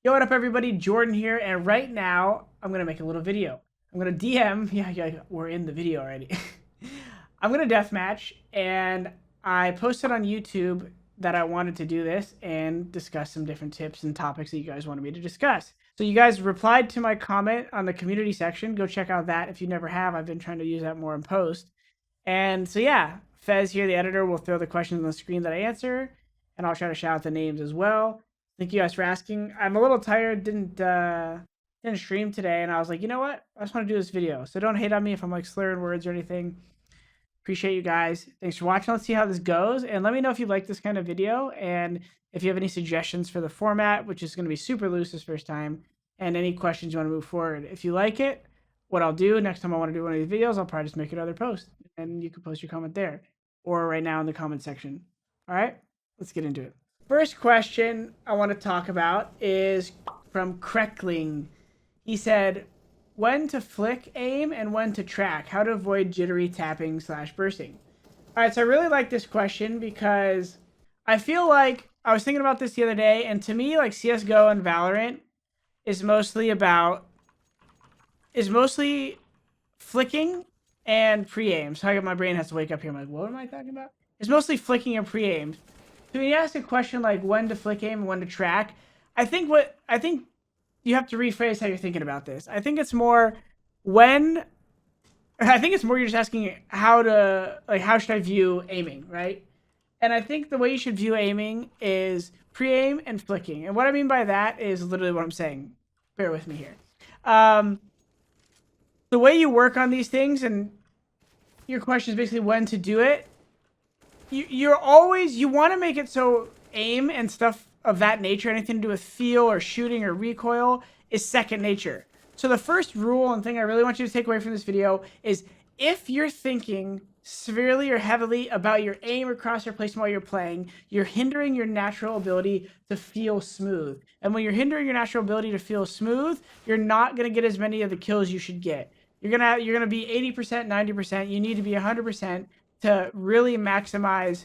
Yo, what up everybody, Jordan here, and right now, I'm gonna make a little video. I'm gonna DM, yeah, we're in the video already. I'm gonna deathmatch, and I posted on YouTube that I wanted to do this and discuss some different tips and topics that you guys wanted me to discuss. So you guys replied to my comment on the community section. Go check out that if you never have. I've been trying to use that more in post. And so yeah, Fez here, the editor, will throw the questions on the screen that I answer, and I'll try to shout out the names as well. Thank you guys for asking. I'm a little tired. Didn't stream today, and I was like, you know what? I just want to do this video. So don't hate on me if I'm like slurring words or anything. Appreciate you guys. Thanks for watching. Let's see how this goes, and let me know if you like this kind of video, and if you have any suggestions for the format, which is going to be super loose this first time, and any questions you want to move forward. If you like it, what I'll do next time I want to do one of these videos, I'll probably just make another post, and you can post your comment there, or right now in the comment section. All right, let's get into it. First question I want to talk about is from Kreckling. He said, when to flick aim and when to track, how to avoid jittery tapping / bursting. All right, so I really like this question because I feel like I was thinking about this the other day, and to me, like CSGO and Valorant is mostly flicking and pre-aim. So my brain has to wake up here. I'm like, what am I talking about? It's mostly flicking and pre-aim. So when you ask a question like when to flick aim and when to track, I think you have to rephrase how you're thinking about this. I think it's more you're just asking how should I view aiming, right? And I think the way you should view aiming is pre-aim and flicking. And what I mean by that is literally what I'm saying. Bear with me here. The way you work on these things, and your question is basically when to do it. You want to make it so aim and stuff of that nature, anything to do with feel or shooting or recoil, is second nature. So the first rule and thing I really want you to take away from this video is if you're thinking severely or heavily about your aim or crosshair placement while you're playing, you're hindering your natural ability to feel smooth. And when you're hindering your natural ability to feel smooth, you're not going to get as many of the kills you should get. You're gonna be 80%, 90%. You need to be 100% to really maximize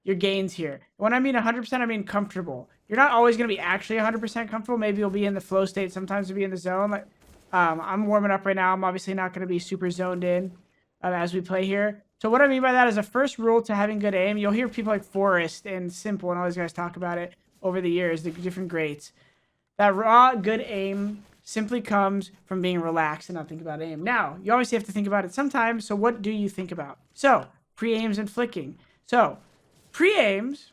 your gains here. When I mean 100%, I mean comfortable. You're not always going to be actually 100% comfortable. Maybe you'll be in the flow state. Sometimes you'll be in the zone. Like I'm warming up right now. I'm obviously not going to be super zoned in as we play here. So what I mean by that is a first rule to having good aim. You'll hear people like Forrest and Simple and all these guys talk about it over the years, the different greats. That raw, good aim simply comes from being relaxed and not thinking about aim. Now, you obviously have to think about it sometimes, so what do you think about? So, pre-aims and flicking. So, pre-aims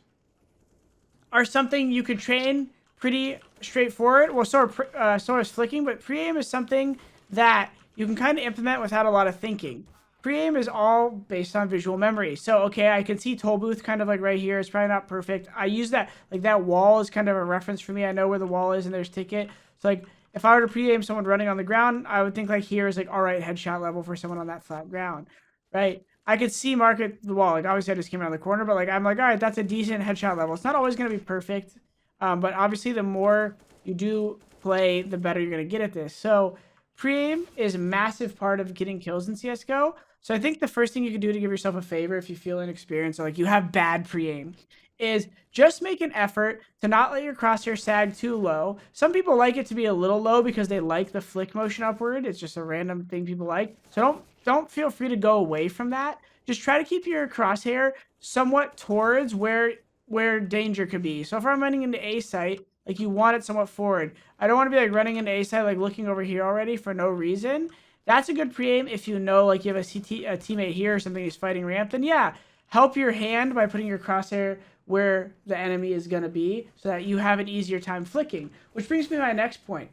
are something you could train pretty straightforward. Well, so is flicking, but pre-aim is something that you can kind of implement without a lot of thinking. Pre-aim is all based on visual memory. So, okay, I can see toll booth kind of like right here. It's probably not perfect. I use that, like that wall is kind of a reference for me. I know where the wall is and there's ticket. So like, if I were to pre-aim someone running on the ground, I would think like here is like, all right, headshot level for someone on that flat ground, right? I could see market the wall. Like obviously I just came around the corner, but like, I'm like, all right, that's a decent headshot level. It's not always going to be perfect. But obviously the more you do play, the better you're going to get at this. So pre-aim is a massive part of getting kills in CSGO. So I think the first thing you can do to give yourself a favor if you feel inexperienced or like you have bad pre-aim is just make an effort to not let your crosshair sag too low. Some people like it to be a little low because they like the flick motion upward. It's just a random thing people like. So don't feel free to go away from that. Just try to keep your crosshair somewhat towards where danger could be. So if I'm running into A site, like you want it somewhat forward. I don't want to be like running into A site, like looking over here already for no reason. That's a good pre-aim if you know like you have a teammate here or something who's fighting ramp. Then yeah, help your hand by putting your crosshair where the enemy is going to be so that you have an easier time flicking. Which brings me to my next point.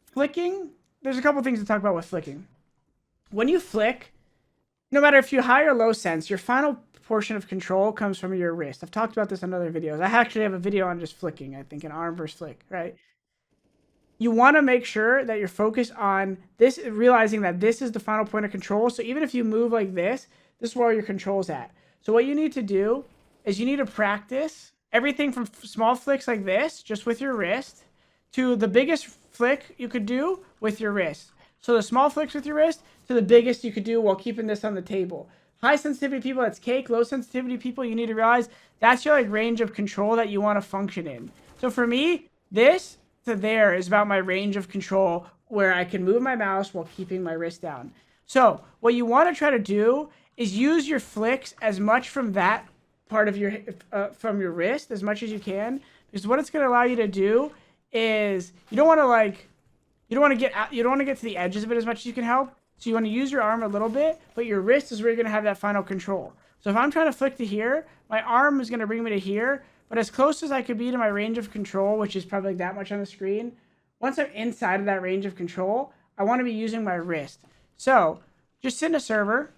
Flicking, there's a couple things to talk about with flicking. When you flick, no matter if you high or low sense, your final portion of control comes from your wrist. I've talked about this in other videos. I actually have a video on just flicking, I think, an arm versus flick, right? You want to make sure that you're focused on this, realizing that this is the final point of control. So even if you move like this is where your control's at. So what you need to do is you need to practice everything from small flicks like this, just with your wrist, to the biggest flick you could do with your wrist. So the small flicks with your wrist to the biggest you could do while keeping this on the table. High sensitivity people, that's cake. Low sensitivity people, you need to realize that's your like range of control that you want to function in. So for me, this to there is about my range of control, where I can move my mouse while keeping my wrist down. So what you want to try to do is use your flicks as much from that part of your from your wrist as much as you can, because what it's going to allow you to do is you don't want to get to the edges of it as much as you can help. So you want to use your arm a little bit, but your wrist is where you're going to have that final control. So if I'm trying to flick to here, my arm is going to bring me to here, but as close as I could be to my range of control, which is probably like that much on the screen, once I'm inside of that range of control, I want to be using my wrist. So just sit in a server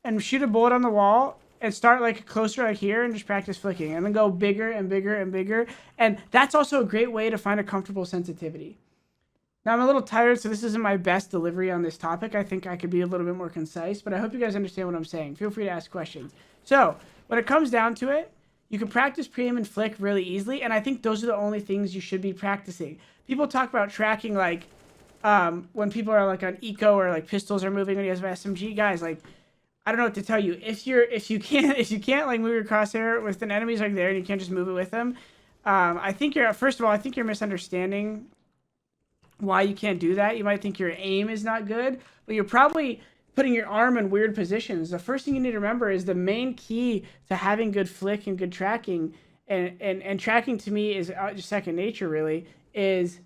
and shoot a bullet on the wall and start like closer like here and just practice flicking, and then go bigger and bigger and bigger. And that's also a great way to find a comfortable sensitivity. Now I'm a little tired, so this isn't my best delivery on this topic. I think I could be a little bit more concise, but I hope you guys understand what I'm saying. Feel free to ask questions. So when it comes down to it, you can practice pre-aim and flick really easily, and I think those are the only things you should be practicing. People talk about tracking like when people are like on eco or like pistols are moving when you guys have SMG. Guys, like, I don't know what to tell you. If you can't like move your crosshair with an enemy's like there and you can't just move it with them, I think you're misunderstanding why you can't do that. You might think your aim is not good, but you're probably putting your arm in weird positions. The first thing you need to remember is the main key to having good flick and good tracking, and tracking to me is just second nature really, is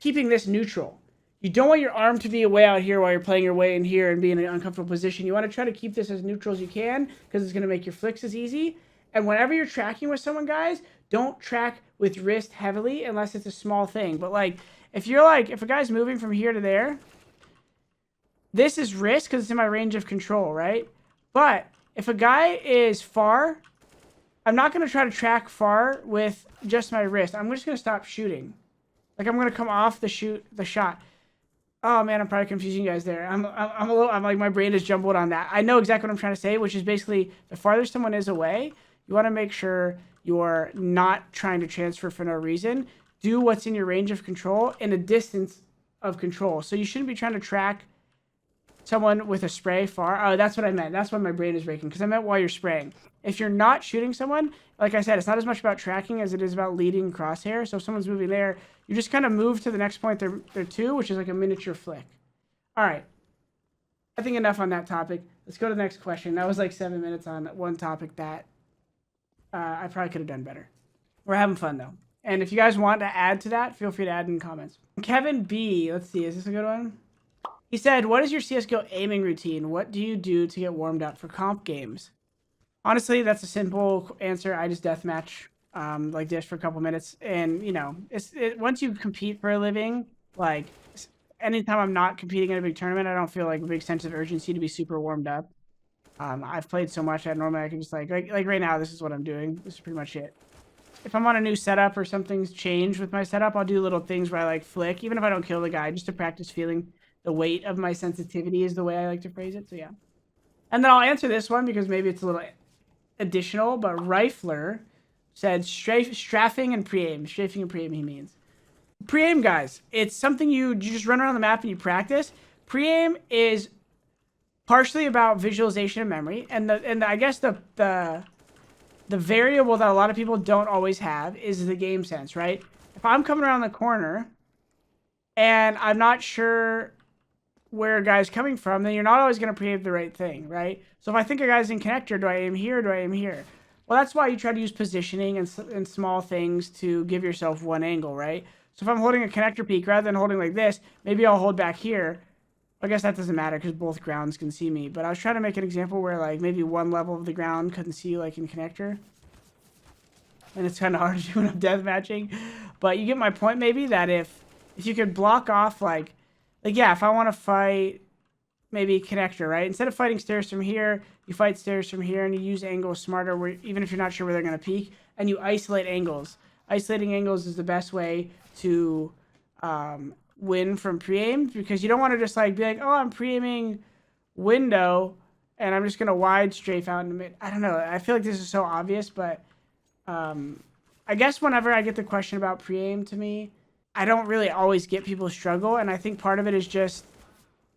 keeping this neutral. You don't want your arm to be way out here while you're playing your way in here and be in an uncomfortable position. You want to try to keep this as neutral as you can, because it's going to make your flicks as easy. And whenever you're tracking with someone, guys, don't track with wrist heavily unless it's a small thing. But like, if a guy's moving from here to there, this is wrist because it's in my range of control, right? But if a guy is far, I'm not going to try to track far with just my wrist. I'm just going to stop shooting. Like, I'm going to come off the shot. Oh man, I'm probably confusing you guys there. I'm like, my brain is jumbled on that. I know exactly what I'm trying to say, which is basically the farther someone is away, you want to make sure you're not trying to transfer for no reason. Do what's in your range of control in a distance of control. So you shouldn't be trying to track someone with a spray far. Oh, that's what I meant. That's why my brain is breaking, because I meant while you're spraying. If you're not shooting someone, like I said, it's not as much about tracking as it is about leading crosshair. So if someone's moving there, you just kind of move to the next point they're to, which is like a miniature flick. All right. I think enough on that topic. Let's go to the next question. That was like 7 minutes on one topic that I probably could have done better. We're having fun, though. And if you guys want to add to that, feel free to add in comments. Kevin B. Let's see. Is this a good one? He said, what is your CSGO aiming routine? What do you do to get warmed up for comp games? Honestly, that's a simple answer. I just deathmatch like this for a couple minutes. And, you know, once you compete for a living, like, anytime I'm not competing in a big tournament, I don't feel like a big sense of urgency to be super warmed up. I've played so much that normally I can just like right now, this is what I'm doing. This is pretty much it. If I'm on a new setup or something's changed with my setup, I'll do little things where I like flick, even if I don't kill the guy, just to practice feeling the weight of my sensitivity is the way I like to phrase it. So yeah. And then I'll answer this one because maybe it's a little additional, but Rifler said strafing and pre-aim. Strafing and pre-aim, he means. Pre-aim, guys, it's something you just run around the map and you practice. Pre-aim is partially about visualization and memory, and I guess the variable that a lot of people don't always have is the game sense, right? If I'm coming around the corner and I'm not sure where a guy's coming from, then you're not always going to pre-aim the right thing, right? So if I think a guy's in connector, do I aim here or do I aim here? Well, that's why you try to use positioning and small things to give yourself one angle, right? So if I'm holding a connector peak rather than holding like this, maybe I'll hold back here. I guess that doesn't matter because both grounds can see me. But I was trying to make an example where like maybe one level of the ground couldn't see you like in connector. And it's kind of hard to do when I'm deathmatching. But you get my point maybe, that if you could block off like yeah, if I want to fight maybe connector, right? Instead of fighting stairs from here, you fight stairs from here and you use angles smarter, where even if you're not sure where they're going to peak, and you isolate angles. Isolating angles is the best way to win from pre-aim, because you don't want to just like be like, oh, I'm pre-aiming window and I'm just going to wide strafe out in the mid. I don't know. I feel like this is so obvious, but I guess whenever I get the question about pre-aim to me, I don't really always get people's struggle. And I think part of it is just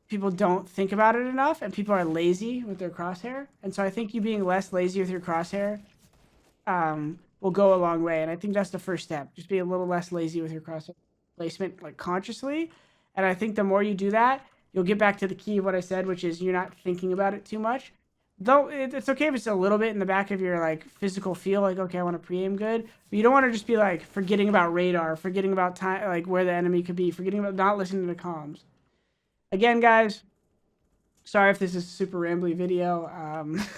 people don't think about it enough and people are lazy with their crosshair. And so I think you being less lazy with your crosshair will go a long way. And I think that's the first step. Just be a little less lazy with your cross placement, like consciously. And I think the more you do that, you'll get back to the key of what I said, which is you're not thinking about it too much. Though it's okay if it's a little bit in the back of your like physical feel, like, okay, I want to pre-aim good, but you don't want to just be like forgetting about radar, forgetting about time, like where the enemy could be, forgetting about not listening to comms. Again, guys, sorry if this is a super rambly video.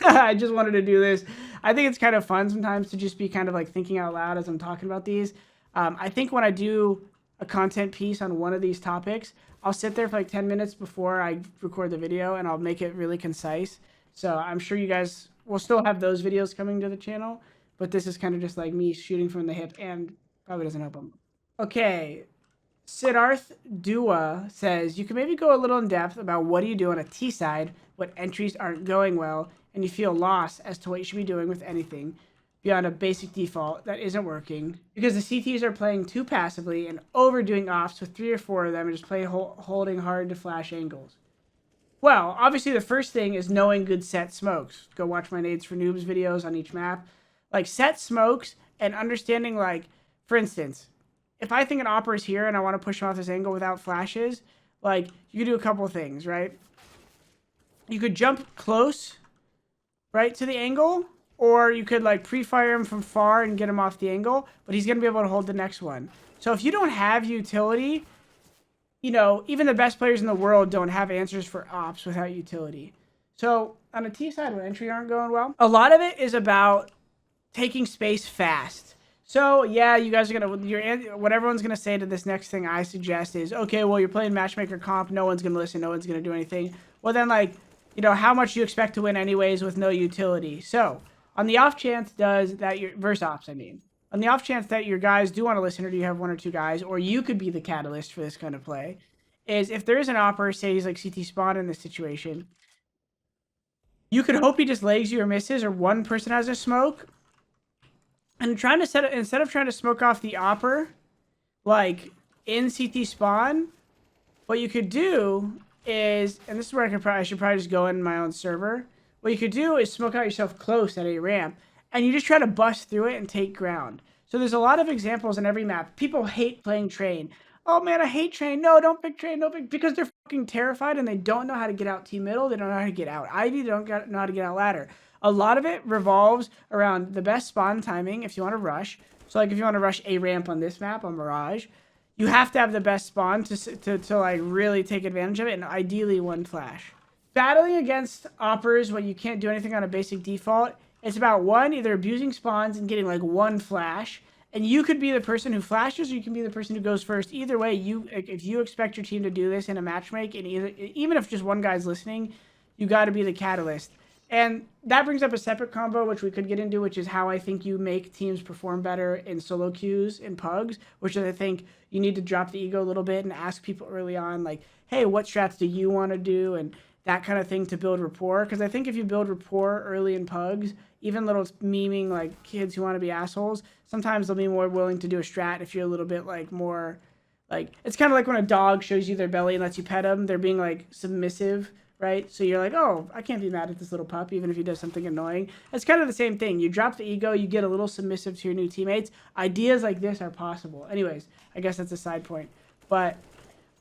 I just wanted to do this. I think it's kind of fun sometimes to just be kind of like thinking out loud as I'm talking about these. I think when I do a content piece on one of these topics, I'll sit there for like 10 minutes before I record the video and I'll make it really concise. So I'm sure you guys will still have those videos coming to the channel, but this is kind of just like me shooting from the hip and probably doesn't help them. Okay. Siddharth Dua says, you can maybe go a little in depth about what do you do on a T side when entries aren't going well and you feel lost as to what you should be doing with anything beyond a basic default that isn't working because the CTs are playing too passively and overdoing offs with 3 or 4 of them and just play holding hard to flash angles. Well, obviously the first thing is knowing good set smokes. Go watch my Nades for Noobs videos on each map. Like set smokes and understanding, like, for instance, if I think an opera is here and I want to push him off this angle without flashes, like, you could do a couple of things, right? You could jump close, right, to the angle, or you could, like, pre-fire him from far and get him off the angle, but he's going to be able to hold the next one. So if you don't have utility, you know, even the best players in the world don't have answers for ops without utility. So on a T side when entry aren't going well, a lot of it is about taking space fast. So yeah, you guys are gonna, what everyone's gonna say to this next thing I suggest is, okay, well, you're playing matchmaker comp, no one's gonna listen, no one's gonna do anything. Well then, like, you know, how much do you expect to win anyways with no utility? So on the off chance does that your verse ops, I mean. On the off chance that your guys do want to listen, or do you have 1 or 2 guys, or you could be the catalyst for this kind of play, is if there is an opper, say he's like CT spawn in this situation, you could hope he just legs you or misses, or one person has a smoke. And trying to set it, instead of trying to smoke off the opper, like in CT spawn, what you could do is, and this is where I should probably just go in my own server. What you could do is smoke out yourself close at a ramp, and you just try to bust through it and take ground. So there's a lot of examples in every map. People hate playing train. Oh man, I hate train. No, don't pick train. Don't pick, because they're fucking terrified and they don't know how to get out T middle. They don't know how to get out Ivy. They don't know how to get out ladder. A lot of it revolves around the best spawn timing if you want to rush. So like if you want to rush a ramp on this map on Mirage, you have to have the best spawn to like really take advantage of it, and ideally 1 flash. Battling against oppers when you can't do anything on a basic default, it's about 1, either abusing spawns and getting like 1 flash, and you could be the person who flashes, or you can be the person who goes first. Either way, if you expect your team to do this in a matchmake, and even if just 1 guy's listening, you got to be the catalyst. And that brings up a separate combo, which we could get into, which is how I think you make teams perform better in solo queues and pugs, which is I think you need to drop the ego a little bit and ask people early on, like, hey, what strats do you want to do? And that kind of thing to build rapport. Because I think if you build rapport early in pugs, even little memeing like kids who want to be assholes, sometimes they'll be more willing to do a strat if you're a little bit like more, like, it's kind of like when a dog shows you their belly and lets you pet them, they're being like submissive, right? So you're like, oh, I can't be mad at this little pup, even if he does something annoying. It's kind of the same thing. You drop the ego, you get a little submissive to your new teammates. Ideas like this are possible. Anyways, I guess that's a side point. But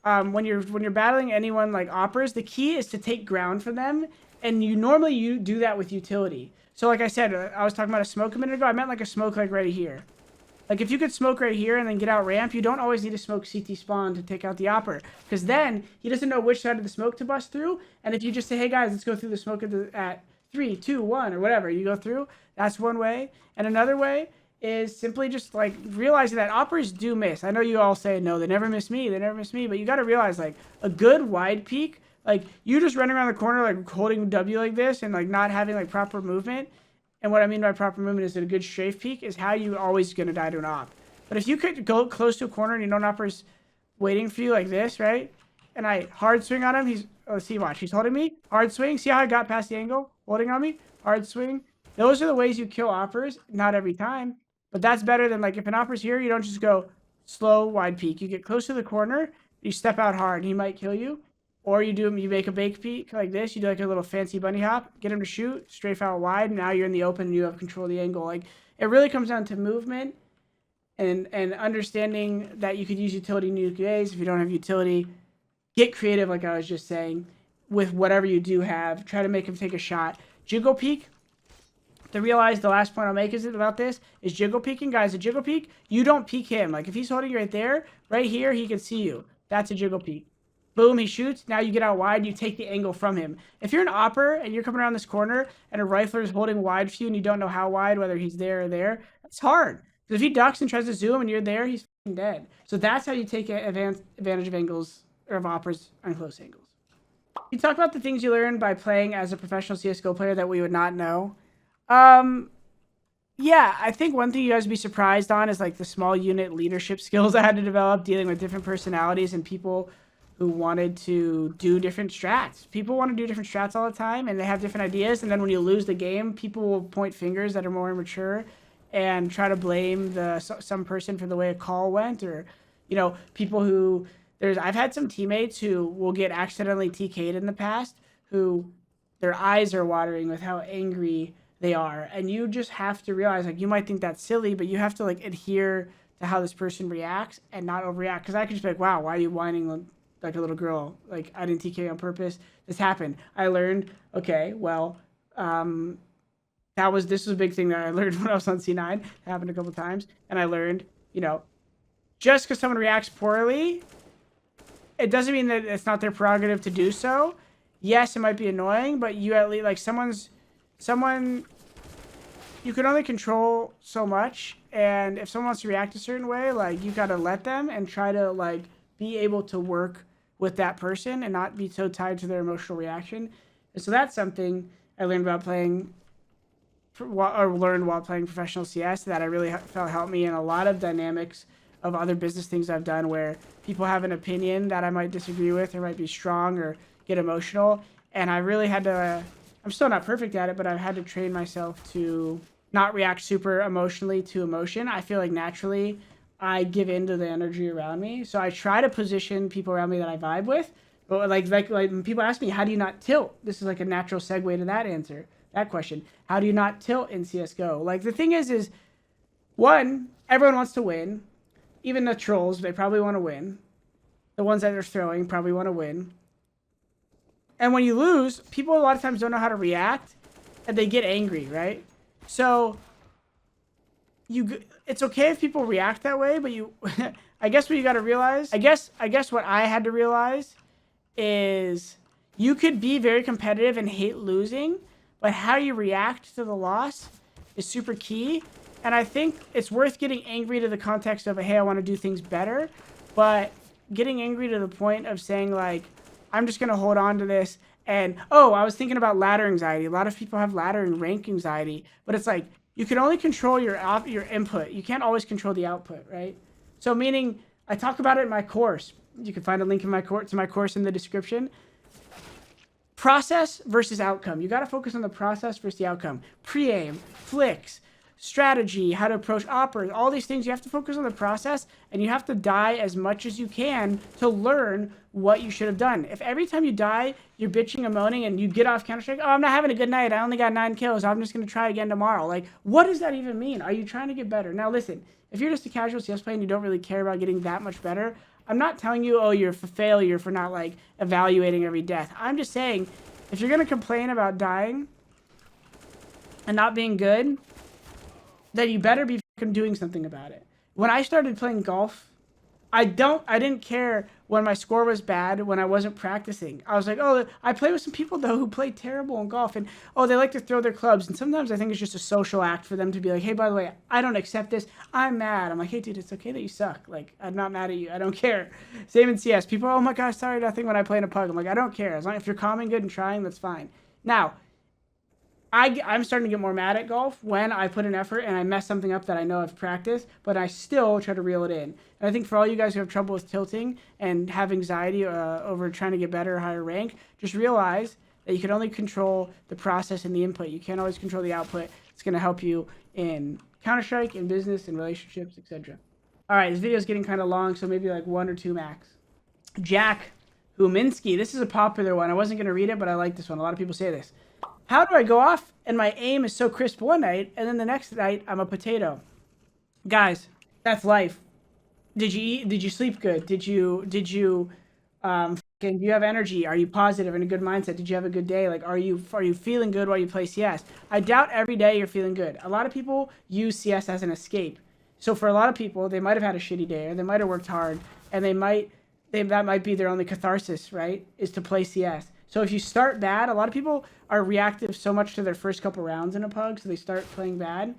when you're battling anyone like oppers, the key is to take ground from them, and you do that with utility. So like I said, I was talking about a smoke a minute ago. I meant like a smoke like right here. Like if you could smoke right here and then get out ramp, you don't always need to smoke CT spawn to take out the opper, because then he doesn't know which side of the smoke to bust through. And if you just say, hey guys, let's go through the smoke at 3, 2, 1 or whatever, you go through. That's one way. And another way is simply just like realizing that oppers do miss. I know you all say, no, they never miss me, but you got to realize like a good wide peek, like you just running around the corner like holding W like this and like not having like proper movement. And what I mean by proper movement is that a good strafe peek is how you always going to die to an op. But if you could go close to a corner and you know an opper's waiting for you like this, right? And I hard swing on him, let's see, watch, he's holding me, hard swing, see how I got past the angle, holding on me, hard swing. Those are the ways you kill oppers, not every time, but that's better than like if an opper's here, you don't just go slow, wide peek. You get close to the corner, you step out hard, and he might kill you. Or you make a bake peek like this. You do like a little fancy bunny hop, get him to shoot, strafe out wide. Now you're in the open and you have control of the angle. Like It really comes down to movement and understanding that you could use utility in unique ways. If you don't have utility, get creative, like I was just saying, with whatever you do have. Try to make him take a shot. Jiggle peek. To realize the last point I'll make is about this is jiggle peeking. Guys, a jiggle peek, you don't peek him. Like if he's holding you right there, right here, he can see you. That's a jiggle peek. Boom, he shoots. Now you get out wide. You take the angle from him. If you're an opper and you're coming around this corner and a rifler is holding wide for you and you don't know how wide, whether he's there or there, that's hard. Because if he ducks and tries to zoom and you're there, he's dead. So that's how you take advantage of angles or of oppers on close angles. You talk about the things you learn by playing as a professional CSGO player that we would not know. Yeah, I think one thing you guys would be surprised on is like the small unit leadership skills I had to develop, dealing with different personalities and people who wanted to do different strats. People want to do different strats all the time and they have different ideas. And then when you lose the game, people will point fingers that are more immature and try to blame some person for the way a call went, or, you know, people who I've had some teammates who will get accidentally TK'd in the past who their eyes are watering with how angry they are. And you just have to realize, like, you might think that's silly, but you have to like adhere to how this person reacts and not overreact. Because I could just be like, wow, why are you whining like a little girl? Like, I didn't TK on purpose. This happened. I learned, okay, well, this was a big thing that I learned when I was on C9. It happened a couple times. And I learned, you know, just because someone reacts poorly, it doesn't mean that it's not their prerogative to do so. Yes, it might be annoying, but you at least, like, you can only control so much. And if someone wants to react a certain way, like, you got to let them and try to, like, be able to work with that person and not be so tied to their emotional reaction. And so that's something I learned about playing, or learned while playing professional CS, that I really felt helped me in a lot of dynamics of other business things I've done, where people have an opinion that I might disagree with or might be strong or get emotional. And I really had to, I'm still not perfect at it, but I've had to train myself to not react super emotionally to emotion. I feel like naturally I give in to the energy around me. So I try to position people around me that I vibe with. But like when people ask me, how do you not tilt? This is like a natural segue to that question. How do you not tilt in CSGO? Like, the thing is one, everyone wants to win. Even the trolls, they probably want to win. The ones that are throwing probably want to win. And when you lose, people a lot of times don't know how to react, and they get angry, right? So it's okay if people react that way, but I guess what you got to realize, I guess what I had to realize is you could be very competitive and hate losing, but how you react to the loss is super key. And I think it's worth getting angry to the context of, hey, I want to do things better, but getting angry to the point of saying, like, I'm just going to hold on to this. And, oh, I was thinking about ladder anxiety. A lot of people have ladder and rank anxiety, but it's like, you can only control your input. You can't always control the output, right? So meaning, I talk about it in my course. You can find a link in my course in the description. Process versus outcome. You got to focus on the process versus the outcome. PreAim, flicks, strategy, how to approach operas, all these things. You have to focus on the process, and you have to die as much as you can to learn what you should have done. If every time you die, you're bitching and moaning and you get off Counter-Strike, oh, I'm not having a good night, I only got 9 kills, I'm just going to try again tomorrow. Like, what does that even mean? Are you trying to get better? Now, listen, if you're just a casual CS player and you don't really care about getting that much better, I'm not telling you, oh, you're a failure for not, like, evaluating every death. I'm just saying, if you're going to complain about dying and not being good, then you better be fucking doing something about it. When I started playing golf, I didn't care when my score was bad, when I wasn't practicing. I was like, oh, I play with some people, though, who play terrible in golf, and, oh, they like to throw their clubs, and sometimes I think it's just a social act for them to be like, hey, by the way, I don't accept this, I'm mad. I'm like, hey, dude, it's okay that you suck. Like, I'm not mad at you. I don't care. Same in CS. People are, oh, my gosh, sorry, nothing when I play in a pug. I'm like, I don't care. As long as you're calming good and trying, that's fine. Now, I'm starting to get more mad at golf when I put in effort and I mess something up that I know I've practiced, but I still try to reel it in. And I think for all you guys who have trouble with tilting and have anxiety over trying to get better or higher rank, just realize that you can only control the process and the input. You can't always control the output. It's going to help you in Counter-Strike, in business, in relationships, etc. All right, this video is getting kind of long, so maybe like 1 or 2 max. Jack Huminski. This is a popular one. I wasn't going to read it, but I like this one. A lot of people say this. How do I go off and my aim is so crisp one night, and then the next night I'm a potato. Guys, that's life. Did you eat? Did you sleep good? Do you have energy? Are you positive and a good mindset? Did you have a good day? Like, are you feeling good while you play CS? I doubt every day you're feeling good. A lot of people use CS as an escape. So for a lot of people, they might have had a shitty day, or they might have worked hard, and that might be their only catharsis, right? Is to play CS. So if you start bad, a lot of people are reactive so much to their first couple rounds in a pug, so they start playing bad.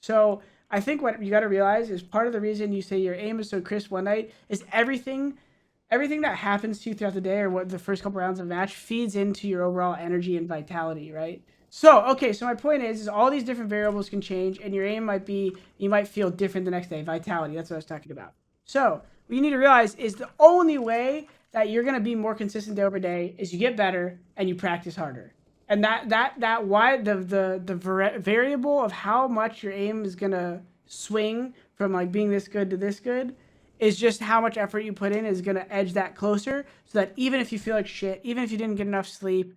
So I think what you got to realize is part of the reason you say your aim is so crisp one night is everything that happens to you throughout the day, or what the first couple rounds of a match, feeds into your overall energy and vitality, right? So, okay, so my point is all these different variables can change, and your aim might be, you might feel different the next day. Vitality, that's what I was talking about. So, what you need to realize is the only way that you're going to be more consistent day over day is you get better and you practice harder. And the variable of how much your aim is going to swing from like being this good to this good is just how much effort you put in is going to edge that closer, so that even if you feel like shit, even if you didn't get enough sleep,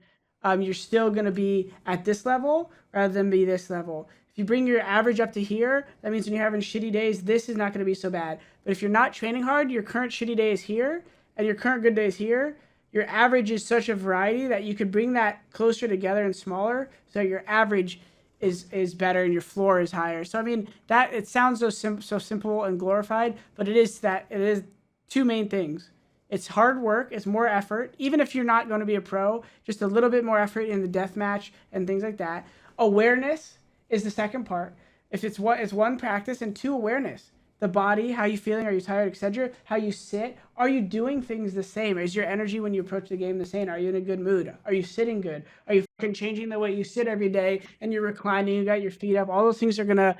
you're still going to be at this level rather than be this level. If you bring your average up to here, that means when you're having shitty days, this is not going to be so bad. But if you're not training hard, your current shitty day is here and your current good day is here. Your average is such a variety that you could bring that closer together and smaller, so your average is better and your floor is higher. So I mean, that it sounds so simple and glorified, but it is two main things. It's hard work, it's more effort, even if you're not going to be a pro, just a little bit more effort in the deathmatch and things like that. Awareness is the second part. If it's one practice, and two, awareness. The body, how you feeling, are you tired, etc. How you sit, are you doing things the same? Is your energy when you approach the game the same? Are you in a good mood? Are you sitting good? Are you fucking changing the way you sit every day, and you're reclining, you got your feet up? All those things are gonna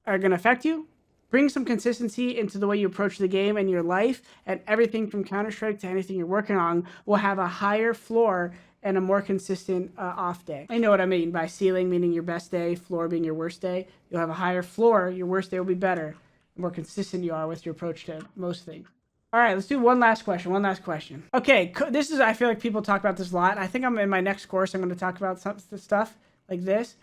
affect you. Bring some consistency into the way you approach the game and your life, and everything from Counter-Strike to anything you're working on will have a higher floor and a more consistent off day. I know what I mean by ceiling meaning your best day, floor being your worst day. You'll have a higher floor, your worst day will be better. The more consistent you are with your approach to most things. All right, let's do one last question. Okay, this is, I feel like people talk about this a lot. I think I'm in my next course, I'm going to talk about some stuff like this.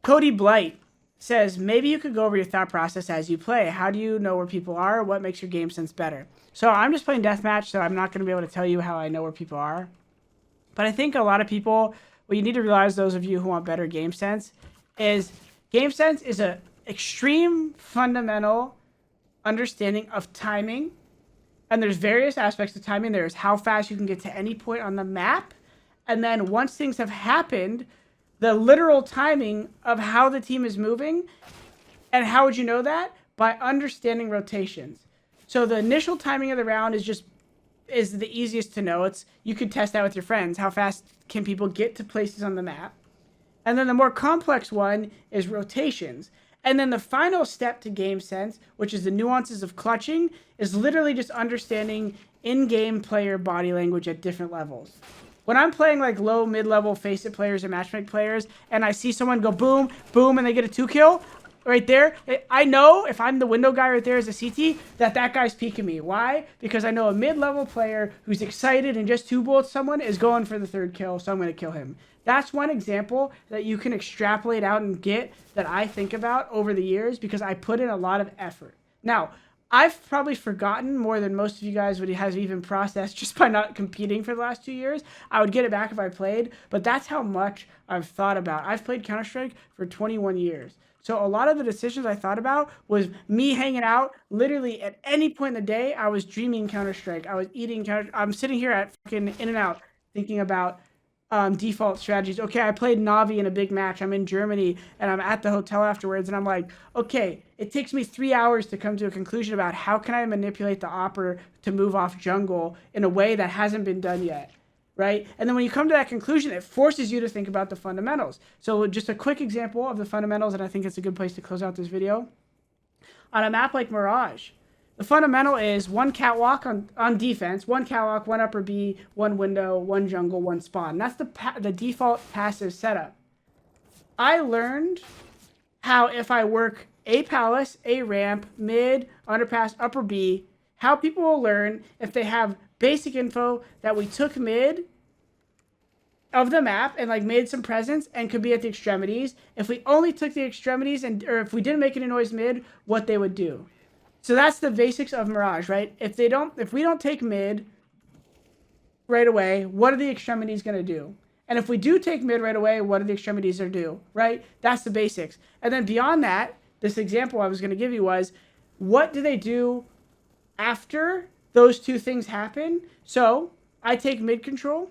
Cody Blight says, maybe you could go over your thought process as you play. How do you know where people are? What makes your game sense better? So I'm just playing deathmatch, so I'm not going to be able to tell you how I know where people are. But I think a lot of people, what you need to realize, those of you who want better game sense, is game sense is a extreme fundamental understanding of timing. And there's various aspects of timing. There's how fast you can get to any point on the map. And then once things have happened, the literal timing of how the team is moving. And how would you know that? By understanding rotations. So the initial timing of the round is the easiest to know. You could test that with your friends. How fast can people get to places on the map? And then the more complex one is rotations. And then the final step to game sense, which is the nuances of clutching, is literally just understanding in-game player body language at different levels. When I'm playing like low, mid-level face-it players or matchmake players, and I see someone go boom, boom, and they get a 2-kill, right there, I know if I'm the window guy right there as a CT, that guy's peeking me. Why? Because I know a mid-level player who's excited and just 2-bullets someone is going for the 3rd kill, so I'm going to kill him. That's one example that you can extrapolate out and get that I think about over the years because I put in a lot of effort. Now, I've probably forgotten more than most of you guys would have even processed just by not competing for the last 2 years. I would get it back if I played, but that's how much I've thought about. I've played Counter-Strike for 21 years. So a lot of the decisions I thought about was me hanging out. Literally at any point in the day, I was dreaming Counter-Strike. I was eating I'm sitting here at fucking In-N-Out thinking about default strategies. Okay, I played Navi in a big match. I'm in Germany and I'm at the hotel afterwards and I'm like, okay, it takes me 3 hours to come to a conclusion about how can I manipulate the opper to move off jungle in a way that hasn't been done yet, right? And then when you come to that conclusion, it forces you to think about the fundamentals. So just a quick example of the fundamentals, and I think it's a good place to close out this video. On a map like Mirage, the fundamental is one catwalk on defense, one catwalk, one upper B, one window, one jungle, one spawn. That's the default passive setup. I learned how if I work A palace, A ramp, mid, underpass, upper B, how people will learn if they have basic info that we took mid of the map and like made some presence and could be at the extremities. If we only took the extremities or if we didn't make any noise mid, what they would do. So that's the basics of Mirage, right? If we don't take mid right away, what are the extremities going to do? And if we do take mid right away, what are the extremities going to do, right? That's the basics. And then beyond that, this example I was going to give you was, what do they do after those two things happen? So I take mid control.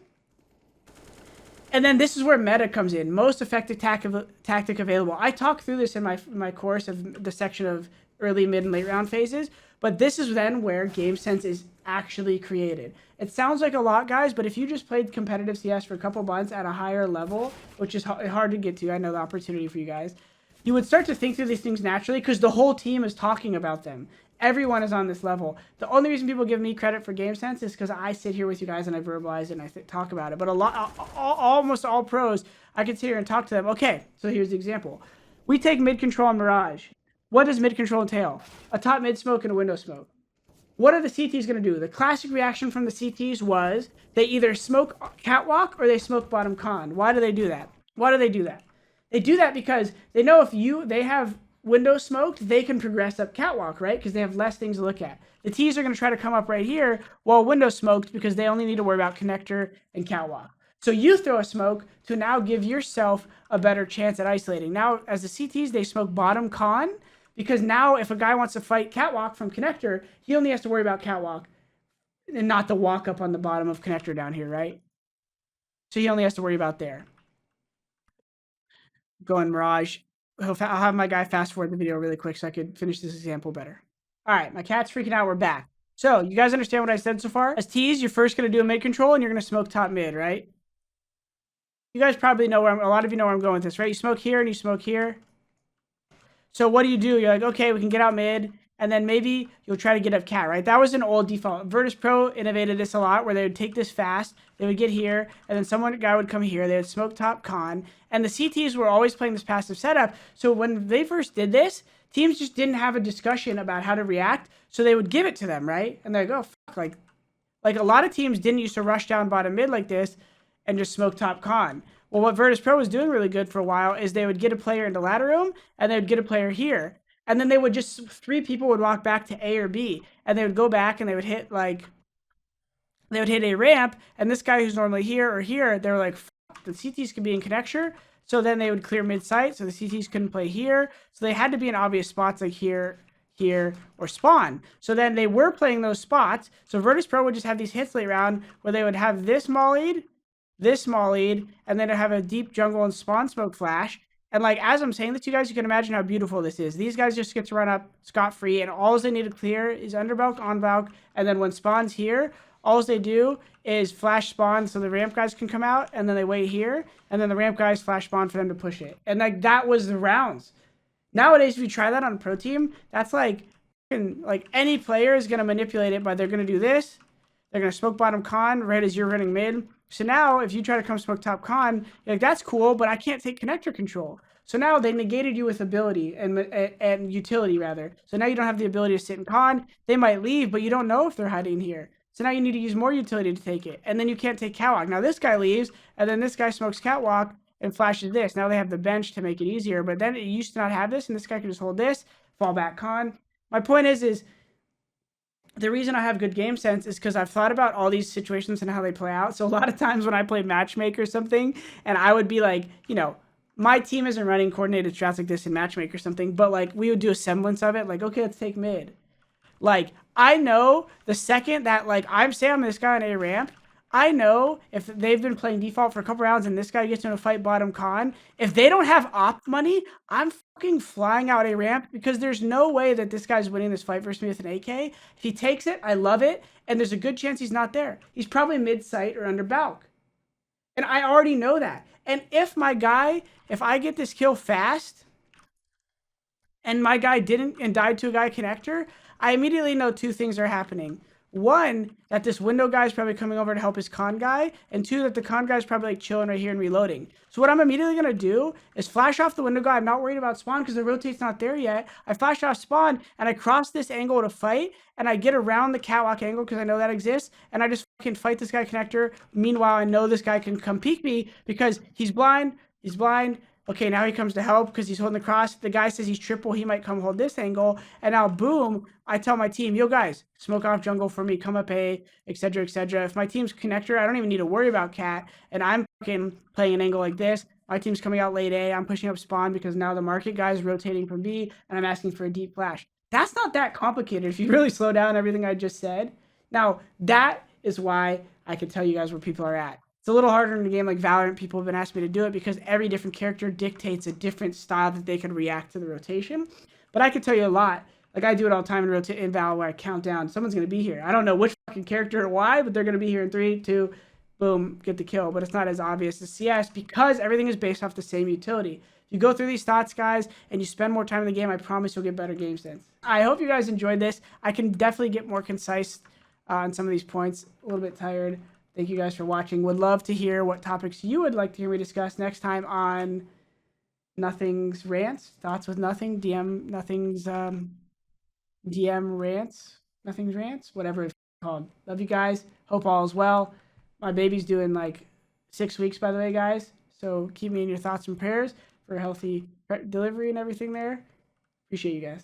And then this is where meta comes in. Most effective tactic available. I talk through this in my course of the section of early, mid, and late round phases. But this is then where Gamesense is actually created. It sounds like a lot, guys, but if you just played competitive CS for a couple months at a higher level, which is hard to get to, I know the opportunity for you guys, you would start to think through these things naturally because the whole team is talking about them. Everyone is on this level. The only reason people give me credit for Gamesense is because I sit here with you guys and I verbalize it and I talk about it. But almost all pros, I can sit here and talk to them. Okay, so here's the example. We take mid control on Mirage. What does mid control entail? A top mid smoke and a window smoke. What are the CTs going to do? The classic reaction from the CTs was they either smoke catwalk or they smoke bottom con. Why do they do that? Why do they do that? They do that because they know if they have window smoked, they can progress up catwalk, right? Because they have less things to look at. The T's are going to try to come up right here while window smoked because they only need to worry about connector and catwalk. So you throw a smoke to now give yourself a better chance at isolating. Now, as the CTs, they smoke bottom con because now if a guy wants to fight catwalk from connector, he only has to worry about catwalk and not the walk up on the bottom of connector down here, right? So he only has to worry about there. Going Mirage. I'll have my guy fast forward the video really quick so I could finish this example better. All right, my cat's freaking out. We're back. So you guys understand what I said so far? As T's, you're first going to do a mid control and you're going to smoke top mid, right? You guys probably know a lot of you know where I'm going with this, right? You smoke here and you smoke here. So what do? You're like, okay, we can get out mid, and then maybe you'll try to get up cat, right? That was an old default. Virtus Pro innovated this a lot, where they would take this fast, they would get here, and then guy would come here, they would smoke top con, and the CTs were always playing this passive setup. So when they first did this, teams just didn't have a discussion about how to react, so they would give it to them, right? And they'd go, fuck, like a lot of teams didn't used to rush down bottom mid like this and just smoke top con. Well, what Virtus Pro was doing really good for a while is they would get a player into ladder room, and they would get a player here. And then they would just, 3 people would walk back to A or B, and they would go back and they would hit a ramp, and this guy who's normally here or here, they were like, fuck, the CTs could be in connector. So then they would clear mid-site, so the CTs couldn't play here. So they had to be in obvious spots like here, here, or spawn. So then they were playing those spots. So Virtus Pro would just have these hits late round where they would have this mollied, and then have a deep jungle and spawn smoke flash. And like, as I'm saying this to you guys, you can imagine how beautiful this is. These guys just get to run up scot-free, and all they need to clear is under bulk, on bulk, and then when spawn's here, all they do is flash spawn so the ramp guys can come out, and then they wait here, and then the ramp guys flash spawn for them to push it. And like, that was the rounds. Nowadays, if you try that on a pro team, that's like any player is going to manipulate it, but they're going to do this. They're going to smoke bottom con right as you're running mid. So now if you try to come smoke top con, you're like, that's cool, but I can't take connector control. So now they negated you with ability and utility, rather. So now you don't have the ability to sit in con. They might leave, but you don't know if they're hiding here. So now you need to use more utility to take it. And then you can't take catwalk. Now this guy leaves, and then this guy smokes catwalk and flashes this. Now they have the bench to make it easier, but then it used to not have this, and this guy can just hold this, fall back con. My point is the reason I have good game sense is because I've thought about all these situations and how they play out. So a lot of times when I play matchmaker or something, and I would be like, you know, my team isn't running coordinated strats like this in matchmaker or something, but like we would do a semblance of it. Like, okay, let's take mid. Like, I know the second that like I'm this guy on A ramp, I know if they've been playing default for a couple rounds and this guy gets in a fight bottom con, if they don't have op money, I'm fucking flying out A ramp because there's no way that this guy's winning this fight versus me with an AK. If he takes it, I love it, and there's a good chance he's not there. He's probably mid-sight or under balk. And I already know that. And if I get this kill fast, and my guy didn't and died to a guy connector, I immediately know 2 things are happening. one, that this window guy is probably coming over to help his con guy, and two, that the con guy is probably like chilling right here and reloading. So what I'm immediately gonna do is flash off the window guy. I'm not worried about spawn because the rotate's not there yet. I flash off spawn and I cross this angle to fight, and I get around the catwalk angle because I know that exists, and I just fucking fight this guy connector. Meanwhile, I know this guy can come peek me because he's blind. He's blind. Okay, now he comes to help because he's holding the cross. The guy says he's triple. He might come hold this angle. And now, boom, I tell my team, yo, guys, smoke off jungle for me. Come up A, etc., etc. If my team's connector, I don't even need to worry about cat. And I'm fucking playing an angle like this. My team's coming out late A. I'm pushing up spawn because now the market guy is rotating from B, and I'm asking for a deep flash. That's not that complicated if you really slow down everything I just said. Now, that is why I can tell you guys where people are at. It's a little harder in a game like Valorant. People have been asking me to do it because every different character dictates a different style that they can react to the rotation. But I can tell you a lot. Like, I do it all the time in Val where I count down. Someone's going to be here. I don't know which fucking character or why, but they're going to be here in 3, 2, boom, get the kill. But it's not as obvious as CS because everything is based off the same utility. If you go through these thoughts, guys, and you spend more time in the game, I promise you'll get better game sense. I hope you guys enjoyed this. I can definitely get more concise on some of these points. A little bit tired. Thank you guys for watching. Would love to hear what topics you would like to hear me discuss next time on Nothing's Rants. Thoughts with Nothing. Nothing's DM Rants. Nothing's Rants. Whatever it's called. Love you guys. Hope all is well. My baby's doing like 6 weeks, by the way, guys. So keep me in your thoughts and prayers for a healthy delivery and everything there. Appreciate you guys.